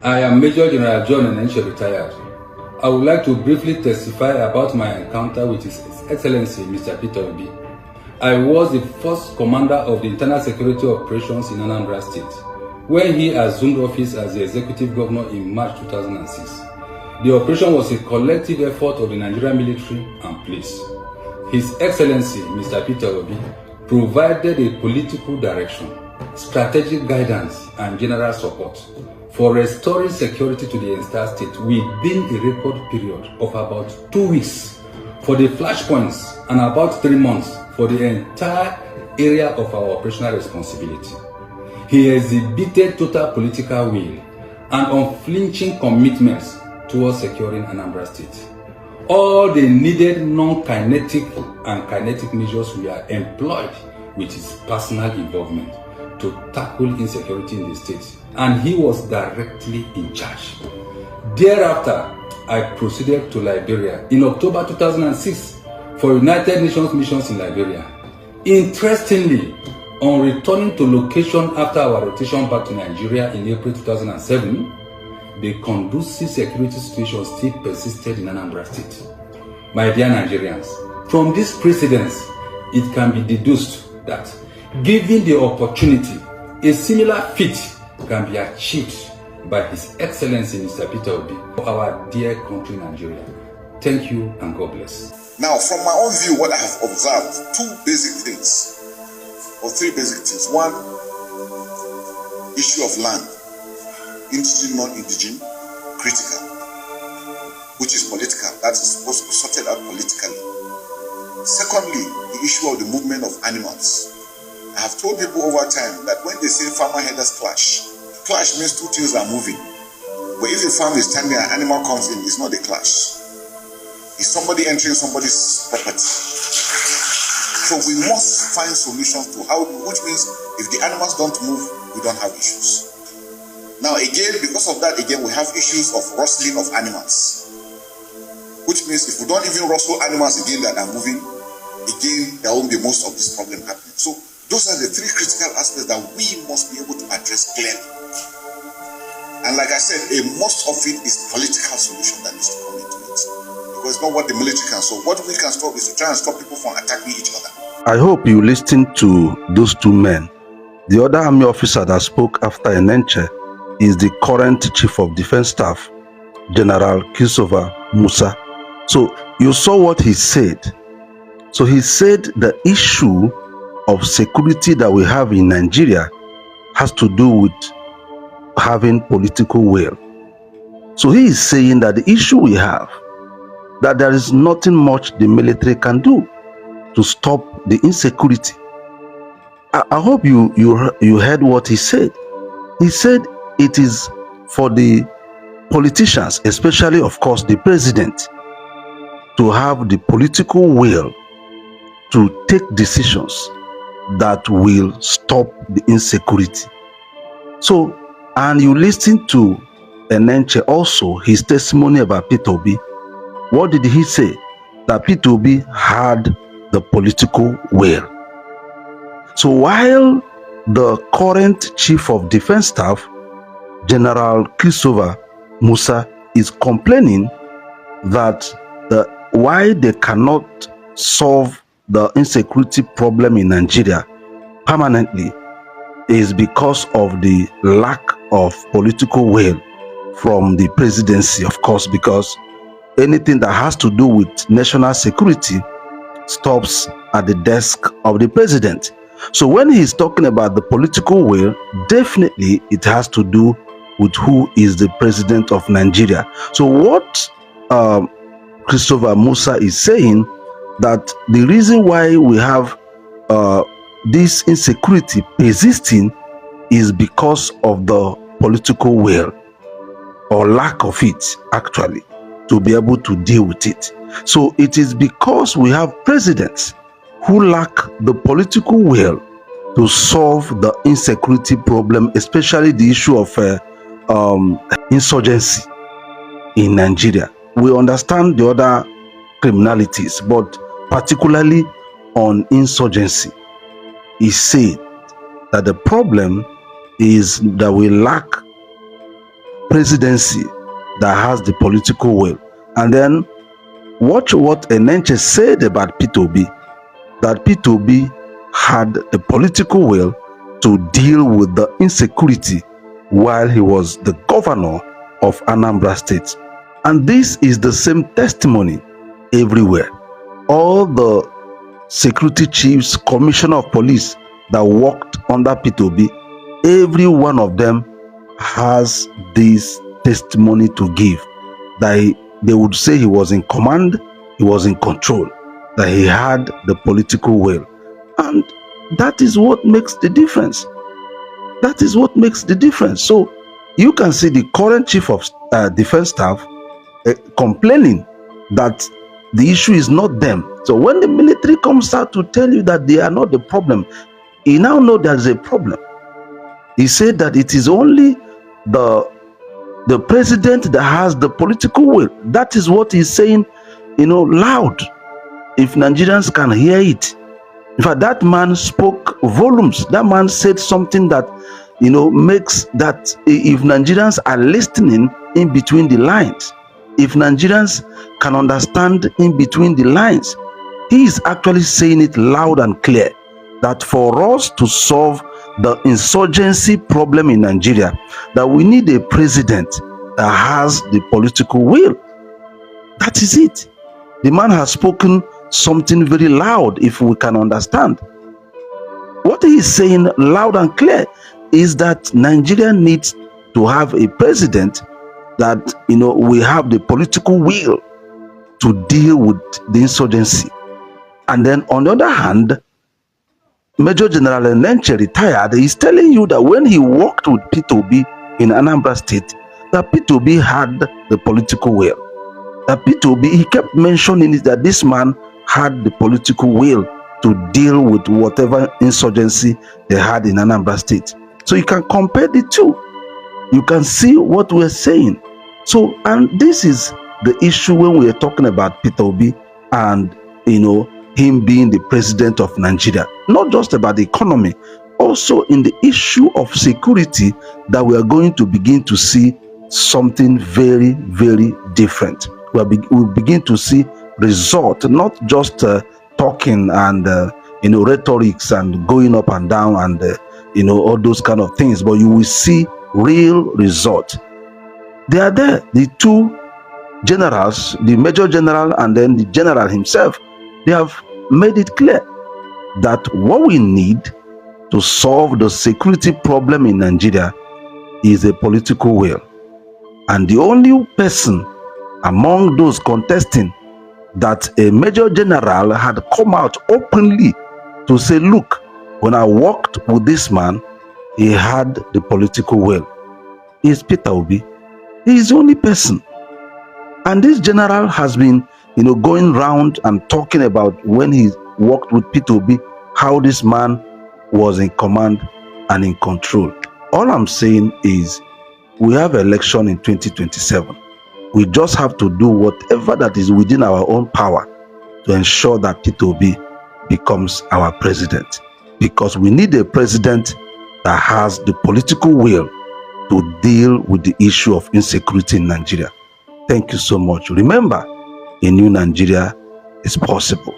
I am Major General John Enenche, retired. I would like to briefly testify about my encounter with His Excellency Mr. Peter Obi. I was the first commander of the Internal Security Operations in Anambra State when he assumed office as the Executive Governor in March 2006. The operation was a collective effort of the Nigerian military and police. His Excellency Mr. Peter Obi provided a political direction, strategic guidance, and general support for restoring security to the entire state within a record period of about 2 weeks for the flashpoints and about 3 months for the entire area of our operational responsibility. He exhibited total political will and unflinching commitments towards securing Anambra State. All the needed non-kinetic and kinetic measures were employed with his personal involvement to tackle insecurity in the state, and he was directly in charge. Thereafter, I proceeded to Liberia in October 2006 for United Nations missions in Liberia. Interestingly, on returning to location after our rotation back to Nigeria in April 2007, the conducive security situation still persisted in Anambra State. My dear Nigerians, from this precedence, it can be deduced that, given the opportunity, a similar feat can be achieved by His Excellency Mr. Peter Obi for our dear country Nigeria. Thank you and God bless. Now, from my own view, what I have observed, two basic things, or three basic things. One, issue of land, indigene, non-indigene, critical, which is political. That is supposed to be sorted out politically. Secondly, the issue of the movement of animals. I have told people over time that when they say farmer herders clash means two things are moving. But if a farm is standing and an animal comes in, it's not a clash. It's somebody entering somebody's property. So we must find solutions to how, which means if the animals don't move, we don't have issues. Now again, because of that, again, we have issues of rustling of animals. Which means if we don't even rustle animals again that are moving, again, there won't be most of this problem happening. So those are the three critical aspects that we must be able to address clearly. And like I said, most of it is political solution that needs to come into it. Because it's not what the military can solve. What we can stop is to try and stop people from attacking each other. I hope you listened to those two men. The other army officer that spoke after Enenche is the current Chief of Defense Staff, General Christopher Musa. So you saw what he said. So he said the issue of security that we have in Nigeria has to do with having political will. So he is saying that the issue we have, that there is nothing much the military can do to stop the insecurity. I hope you heard what he said. He said it is for the politicians, especially of course the president, to have the political will to take decisions that will stop the insecurity. So, and you listen to Enenche also, his testimony about Peter Obi. What did he say? That Peter Obi had the political will. So while the current Chief of Defense Staff, General Christopher Musa, is complaining that why they cannot solve the insecurity problem in Nigeria permanently is because of the lack of political will from the presidency, of course, because anything that has to do with national security stops at the desk of the president. So when he's talking about the political will, definitely it has to do with who is the president of Nigeria. So what Christopher Musa is saying, that the reason why we have this insecurity persisting is because of the political will, or lack of it actually, to be able to deal with it. So it is because we have presidents who lack the political will to solve the insecurity problem, especially the issue of insurgency in Nigeria. We understand the other criminalities, but particularly on insurgency, he said that the problem is that we lack presidency that has the political will. And then watch what Enenche said about Peter Obi, that Peter Obi had the political will to deal with the insecurity while he was the governor of Anambra State. And this is the same testimony everywhere. All the security chiefs, commissioner of police that worked under Peter Obi, every one of them has this testimony to give, that they would say he was in command, he was in control, that he had the political will. And that is what makes the difference. That is what makes the difference. So you can see the current chief of defense staff complaining that the issue is not them. So when the military comes out to tell you that they are not the problem, you now know there's a problem. He said that it is only the president that has the political will. That is what he's saying, loud, if Nigerians can hear it. In fact, that man spoke volumes. That man said something that, makes that if Nigerians are listening in between the lines, if Nigerians can understand in between the lines, he is actually saying it loud and clear that for us to solve the insurgency problem in Nigeria, that we need a president that has the political will. That is it. The man has spoken something very loud, if we can understand. What he is saying loud and clear is that Nigeria needs to have a president that, we have the political will to deal with the insurgency. And then on the other hand, Major General Enenche, retired, is telling you that when he worked with Peter Obi in Anambra State, that Peter Obi had the political will. That Peter Obi, he kept mentioning it, that this man had the political will to deal with whatever insurgency they had in Anambra State. So you can compare the two. You can see what we're saying. So, and this is the issue when we are talking about Peter Obi and, him being the president of Nigeria. Not just about the economy, also in the issue of security, that we are going to begin to see something very, very different. We'll begin to see result, not just talking and rhetorics and going up and down and all those kind of things, but you will see real result. They are there, the two generals, the major general and then the general himself. They have made it clear that what we need to solve the security problem in Nigeria is a political will. And the only person among those contesting that a major general had come out openly to say, look, when I worked with this man, he had the political will, is Peter Obi. He is the only person. And this general has been, going round and talking about when he worked with Peter Obi, how this man was in command and in control. All I'm saying is we have election in 2027. We just have to do whatever that is within our own power to ensure that Peter Obi becomes our president. Because we need a president that has the political will to deal with the issue of insecurity in Nigeria. Thank you so much. Remember, a new Nigeria is possible.